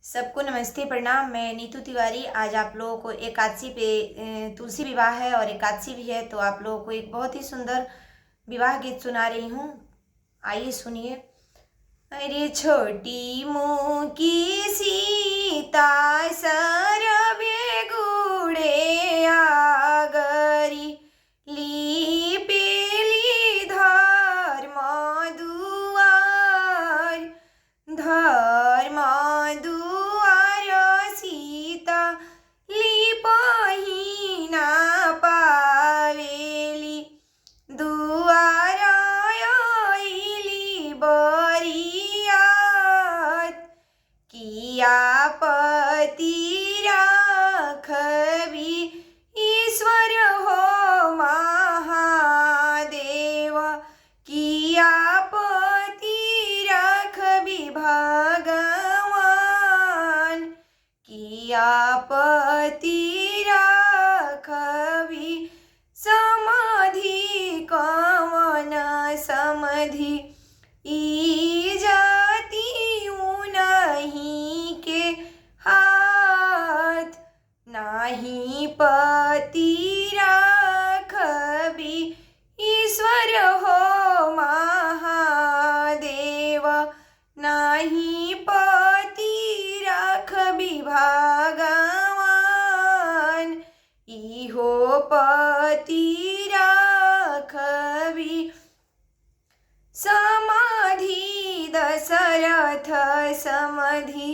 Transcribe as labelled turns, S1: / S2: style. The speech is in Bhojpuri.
S1: सबको नमस्ते प्रणाम। मैं नीतू तिवारी आज आप लोगों को एकादशी पे तुलसी विवाह है और एकादशी भी है, तो आप लोगों को एक बहुत ही सुंदर विवाह गीत सुना रही हूँ। आइए सुनिए। अरे छोटी मुँह की सीता सरबे गुड़े आगरी ली पेली धर्म दुआर धर्म दुआर सीता ली पहिना पावेली दुआर आइली बरियात किया पति राखबी ईश्वर हो महादेव किया पति राखबी भगवान किया पति राखबी समाधि कवन समधि ई जाति नहीं के हाथ नाही पति राखबी ईश्वर हो महादेव नाही पति राखबी भगवान इहो पति राखबी समाधि दशरथ समधि